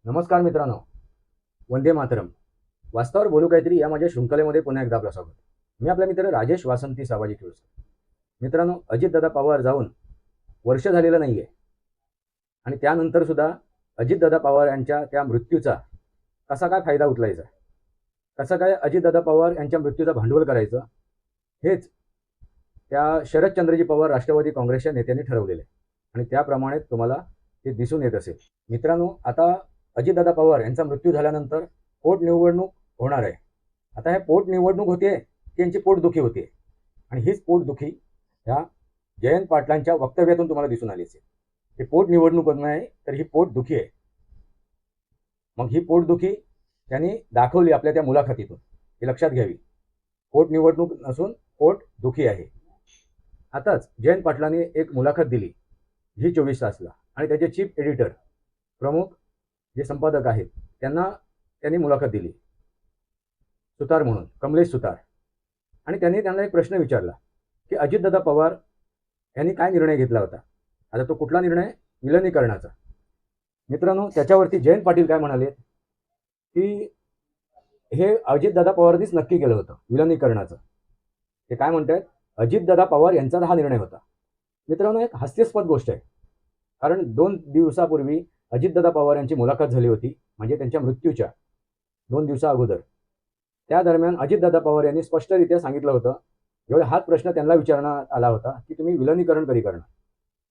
नमस्कार मित्रांनो, वंदे मातरम. वास्तवावर बोलू काहीतरी या माझ्या शृंखलेमध्ये पुन्हा एकदा आपलं स्वागत. मी आपला मित्र राजेश वासंती साबाजी किळसकर. मित्रांनो, अजितदादा पवार जाऊन वर्ष झालेलं नाही आहे आणि त्यानंतर सुद्धा अजितदादा पवार यांच्या त्या मृत्यूचा कसा काय फायदा उचलायचा, कसं काय अजितदादा पवार यांच्या मृत्यूचा भांडवल करायचं, हेच त्या शरदचंद्रजी पवार राष्ट्रवादी काँग्रेसच्या नेत्यांनी ठरवलेलं आहे आणि त्याप्रमाणे तुम्हाला ते दिसून येत असेल. मित्रांनो, आता अजितदादा पवार यांचा मृत्यू झाल्यानंतर पोटनिवडणूक होणार आहे. आता हे पोटनिवडणूक होते की यांची पोटदुखी होते, आणि हीच पोटदुखी ह्या जयंत पाटलांच्या वक्तव्यातून तुम्हाला दिसून आली असेल. हे पोटनिवडणूक नाही तर ही पोटदुखी आहे. मग ही पोटदुखी त्यांनी दाखवली आपल्या त्या मुलाखतीतून, हे लक्षात घ्यावी. पोटनिवडणूक नसून पोटदुखी आहे. आताच जयंत पाटलांनी एक मुलाखत दिली झी 24 तासला, आणि त्याचे चीफ एडिटर प्रमुख जे संपादक आहेत त्यांनी मुलाखत दिली, सुतार म्हणून कमलेश सुतार. आणि त्यांना एक प्रश्न विचारला की अजितदादा पवार यांनी काय निर्णय घेतला होता. आता तो कुठला निर्णय? विलनीकरणाचा. मित्रांनो, त्याच्यावरती जयंत पाटील काय म्हणाले की हे अजितदादा पवारांनीच नक्की केलं होतं विलनीकरणाचं. ते काय म्हणतात, अजितदादा पवार यांचा हा निर्णय होता. मित्रांनो, एक हास्यास्पद गोष्ट आहे, कारण 2 दिवसापूर्वी अजितदादा पवार यांची मुलाखत झाली होती, म्हणजे त्यांच्या मृत्यूच्या 2 दिवसा अगोदर. त्या दरम्यान अजितदादा पवार यांनी स्पष्टरित्या सांगितलं होतं, जेव्हा हाच प्रश्न त्यांना विचारण्यात आला होता की तुम्ही विलनीकरण कधी करणार.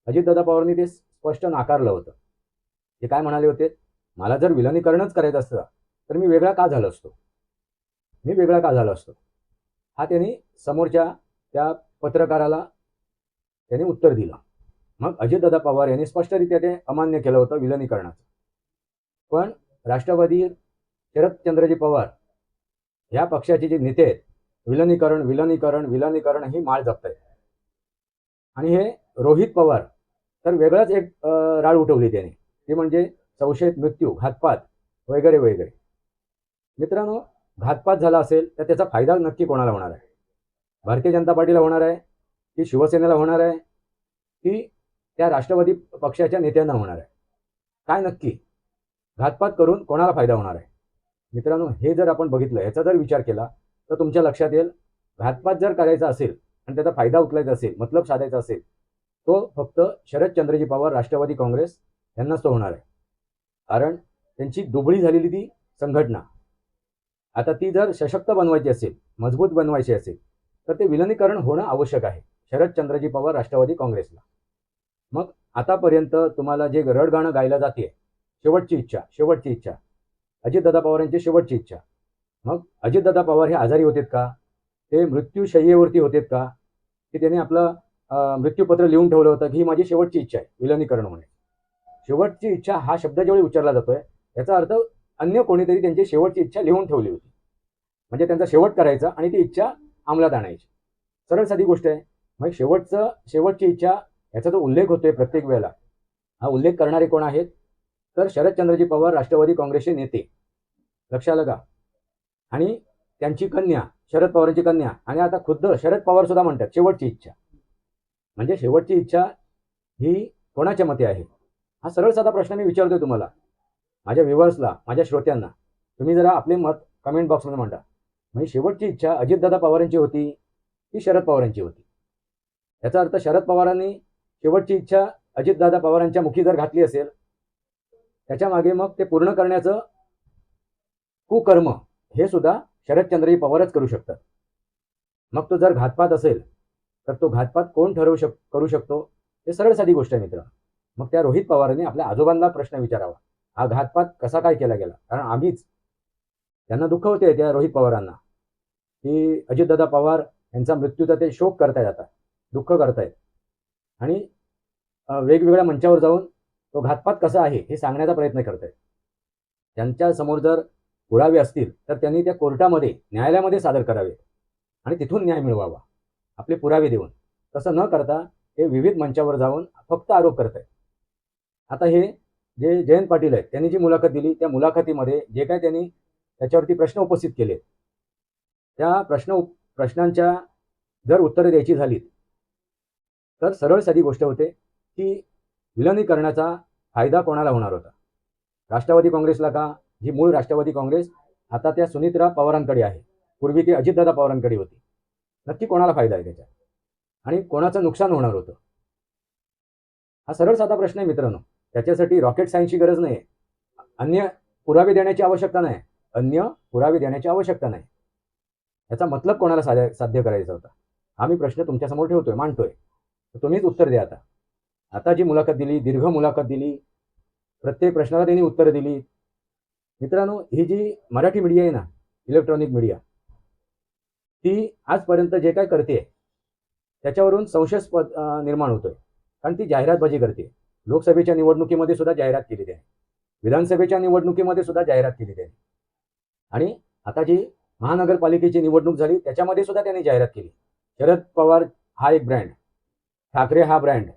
अजितदादा पवारांनी ते स्पष्ट नाकारलं होतं. ते काय म्हणाले होते, मला जर विलनीकरणच करायचं असतं तर मी वेगळा का झालो असतो. हा त्यांनी समोरच्या त्या पत्रकाराला त्यांनी उत्तर दिलं. मग अजितदादा पवार यांनी स्पष्टरित्या ते अमान्य केलं होतं विलनीकरणाचं. पण राष्ट्रवादी शरदचंद्रजी पवार ह्या पक्षाचे जे नेते आहेत, विलनीकरण ही माळ जपत आहेत. आणि हे रोहित पवार तर वेगळाच एक राळ उठवली त्याने, ते म्हणजे संशयित मृत्यू, घातपात वगैरे वगैरे. मित्रांनो, घातपात झाला असेल तर त्याचा फायदा नक्की कोणाला होणार आहे? भारतीय जनता पार्टीला होणार आहे की शिवसेनेला होणार आहे की त्या राष्ट्रवादी पक्षाच्या नेत्यांना होणार आहे? काय नक्की घातपात करून कोणाला फायदा होणार आहे? मित्रांनो, हे जर आपण बघितलं, याचा जर विचार केला तर तुमच्या लक्षात येईल, घातपात जर करायचा असेल आणि त्याचा फायदा उचलायचा असेल, मतलब साधायचा असेल, तो फक्त शरदचंद्रजी पवार राष्ट्रवादी काँग्रेस यांनाच तो होणार आहे. कारण त्यांची दुबळी झालेली ती संघटना, आता ती जर सशक्त बनवायची असेल, मजबूत बनवायची असेल, तर ते विलनीकरण होणं आवश्यक आहे शरदचंद्रजी पवार राष्ट्रवादी काँग्रेसला. मग आतापर्यंत तुम्हाला जे रडगाणं गायलं जाते, शेवटची इच्छा, अजितदादा पवारांची शेवटची इच्छा. मग अजितदादा पवार हे आजारी होतेत का? ते मृत्यूशय्येवरती होतेत का? की त्यांनी आपलं मृत्यूपत्र लिहून ठेवलं होतं की ही माझी शेवटची इच्छा आहे विलनीकरण होणे. शेवटची इच्छा हा शब्द ज्यावेळी उच्चारला जातोय, याचा अर्थ अन्य कोणीतरी त्यांची शेवटची इच्छा लिहून ठेवली होती, म्हणजे त्यांचा शेवट करायचा आणि ती इच्छा अंमलात आणायची. सरळ साधी गोष्ट आहे. मग शेवटची इच्छा याचा जो उल्लेख होतोय प्रत्येक वेळेला, हा उल्लेख करणारे कोण आहेत? तर शरदचंद्रजी पवार राष्ट्रवादी काँग्रेसचे नेते, लक्षात आलं का? आणि त्यांची कन्या, शरद पवारांची कन्या, आणि आता खुद्द शरद पवार सुद्धा म्हणतात शेवटची इच्छा. म्हणजे शेवटची इच्छा ही कोणाच्या मते आहे? हा सरळ साधा प्रश्न मी विचारतोय तुम्हाला, माझ्या व्ह्युअर्सला, माझ्या श्रोत्यांना. तुम्ही जरा आपले मत कमेंट बॉक्समध्ये मांडा. म्हणजे शेवटची इच्छा अजितदादा पवारांची होती की शरद पवारांची होती? याचा अर्थ शरद पवारांनी शेवटची इच्छा अजितदादा पवारांच्या मुखी जर घातली असेल, त्याच्या मागे मग ते पूर्ण करण्याचं कुकर्म हे सुद्धा शरदचंद्रजी पवारच करू शकतात. मग तो जर घातपात असेल तर तो घातपात कोण करू शकतो? हे सरळ साधी गोष्ट आहे मित्र. मग त्या रोहित पवारांनी आपल्या आजोबांना प्रश्न विचारावा, हा घातपात कसा काय केला गेला? कारण आम्हीच त्यांना दुःख होते त्या रोहित पवारांना की अजितदादा पवार यांचा मृत्यूचा ते शोक करतायत, आता दुःख करतायत, आणि वेगवेगळ्या मंचावर जाऊन तो घातपात कसा आहे हे सांगण्याचा प्रयत्न करतायत. त्यांच्या समोर जर पुरावे असतील तर त्यांनी त्या कोर्टामध्ये, न्यायालयामध्ये सादर करावे आणि तिथून न्याय मिळवावा आपले पुरावे देऊन. तसं न करता हे विविध मंचावर जाऊन फक्त आरोप करत आहेत. आता हे जे जयंत पाटील आहेत, त्यांनी जी मुलाखत दिली, त्या मुलाखतीमध्ये जे काय त्यांनी त्याच्यावरती प्रश्न उपस्थित केले, त्या प्रश्नांच्या जर उत्तरे द्यायची झालीत तर सरळ साधी गोष्ट होते की विलनीकरणाचा फायदा कोणाला होणार होता? राष्ट्रवादी काँग्रेसला का? जी मूळ राष्ट्रवादी काँग्रेस आता त्या सुनीत्रा पवारांकडे आहे, पूर्वी ती अजितदादा पवारांकडे होती. नक्की कोणाला फायदा आहे त्याच्यात आणि कोणाचं नुकसान होणार होतं? हा सरळ साधा प्रश्न आहे मित्रांनो. त्याच्यासाठी रॉकेट सायन्सची गरज नाही. अन्य पुरावे देण्याची आवश्यकता नाही. याचा मतलब कोणाला साध्य करायचा होता? हा मी प्रश्न तुमच्यासमोर ठेवतोय, मांडतोय. तर तुम्हीच उत्तर द्या आता. आता जी मुलाखत दिली, दीर्घ मुलाखत दिली, प्रत्येक प्रश्नाला त्यांनी उत्तरं दिली. मित्रांनो, ही जी मराठी मीडिया आहे ना, इलेक्ट्रॉनिक मीडिया, ती आजपर्यंत जे काय करते त्याच्यावरून संशयास्पद निर्माण होतोय. कारण ती जाहिरातबाजी करते. लोकसभेच्या निवडणुकीमध्ये सुद्धा जाहिरात केली त्याने, विधानसभेच्या निवडणुकीमध्ये सुद्धा जाहिरात केली त्याने, आणि आता जी महानगरपालिकेची निवडणूक झाली त्याच्यामध्ये सुद्धा त्यांनी जाहिरात केली. शरद पवार हा एक ब्रँड, ठाकरे हा ब्रँड.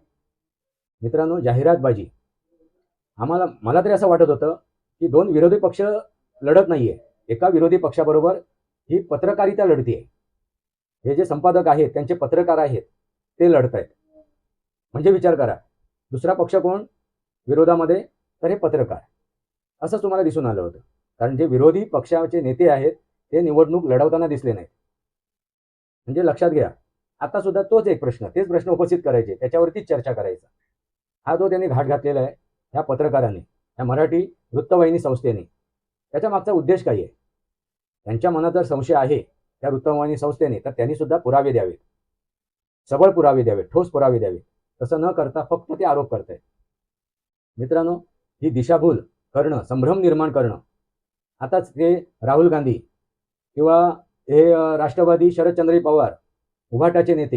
मित्रांनो, जाहिरातबाजी. मला तरी असं वाटत होतं की दोन विरोधी पक्ष लढत नाहीये, एका विरोधी पक्षाबरोबर ही पत्रकारिता लढतीये. हे जे संपादक आहेत, त्यांचे पत्रकार आहेत, ते लढत आहेत. म्हणजे विचार करा, दुसरा पक्ष कोण विरोधामध्ये? तर हे पत्रकार. असं तुम्हाला दिसून आलं होतं. कारण जे विरोधी पक्षाचे नेते आहेत ते निवडणूक लढवताना दिसले नाहीत. म्हणजे लक्षात घ्या, आता सुद्धा तेच प्रश्न उपस्थित करायचे, त्याच्यावरतीच चर्चा करायचा. हा जो त्यांनी घाट घातलेला आहे ह्या पत्रकारांनी, ह्या मराठी वृत्तवाहिनी संस्थेने, त्याच्या मागचा उद्देश काय आहे? त्यांच्या मनात जर संशय आहे त्या वृत्तवाहिनी संस्थेने, तर त्यांनी सुद्धा पुरावे द्यावेत, सबळ पुरावे द्यावेत, ठोस पुरावे द्यावेत. तसं न करता फक्त ते आरोप करतायत. मित्रांनो, ही दिशाभूल करणं, संभ्रम निर्माण करणं, आताच ते राहुल गांधी किंवा हे राष्ट्रवादी शरदचंद्र पवार उभाटाचे नेते,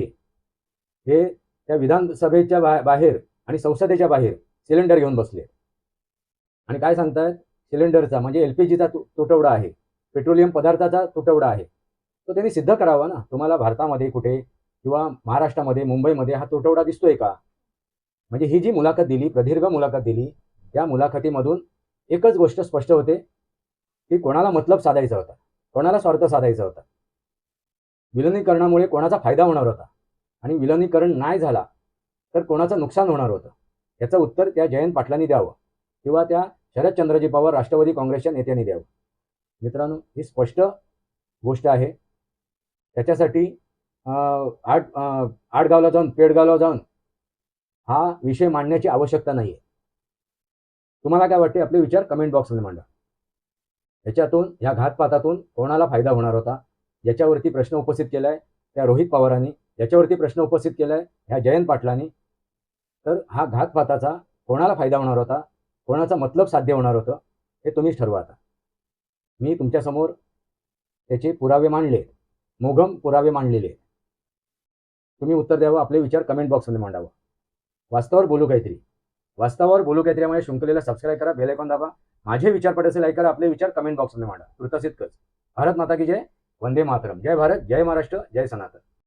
हे त्या विधानसभेच्या बाहेर आणि संसदेच्या बाहेर सिलेंडर घेऊन बसले आणि काय सांगतायत? सिलेंडरचा म्हणजे एलपीजीचा तुटवडा आहे, पेट्रोलियम पदार्थाचा तुटवडा आहे. तो त्यांनी सिद्ध करावा ना. तुम्हाला भारतामध्ये कुठे किंवा महाराष्ट्रामध्ये, मुंबईमध्ये हा तुटवडा दिसतोय का? म्हणजे ही जी मुलाखत दिली, प्रदीर्घ मुलाखत दिली, त्या मुलाखतीमधून एकच गोष्ट स्पष्ट होते की कोणाला मतलब साधायचा होता, कोणाला स्वार्थ साधायचा होता, विलिनीकरणामुळे कोणाचा फायदा होणार होता आणि विलिनीकरण नाही झाला तर कोणाचं नुकसान होणार होतं. याचं उत्तर त्या जयंत पाटलांनी द्यावं किंवा त्या शरदचंद्रजी पवार राष्ट्रवादी काँग्रेसच्या नेत्यांनी द्यावं. मित्रांनो, ही स्पष्ट गोष्ट आहे. त्याच्यासाठी आडगावला जाऊन, पेडगावला जाऊन हा विषय मांडण्याची आवश्यकता नाही आहे. तुम्हाला काय वाटते? आपले विचार कमेंट बॉक्समध्ये मांडा. याच्यातून, ह्या घातपातातून कोणाला फायदा होणार होता? याच्यावरती प्रश्न उपस्थित केलाय त्या रोहित पवारांनी, याच्यावरती प्रश्न उपस्थित केलाय ह्या जयंत पाटलांनी. तर हा घातपाताचा कोणाला फायदा होणार होता, कोणाचा मतलब साध्य होणार होतं, हे तुम्हीच ठरवा. आता मी तुमच्यासमोर त्याचे पुरावे मांडले, मोघम पुरावे मांडलेले. तुम्ही उत्तर द्यावं, आपले विचार कमेंट बॉक्समध्ये मांडावं. वास्तवावर बोलू काहीतरी. माझ्या शृंखलेला सबस्क्राईब करा, बेल आयकॉन दाबा. माझे विचार पटायचे लाईक करा, आपले विचार कमेंट बॉक्समध्ये मांडा. कृतसित कच. भारत माता की जय. वंदे मातरम. जय भारत, जय महाराष्ट्र, जय सनातन.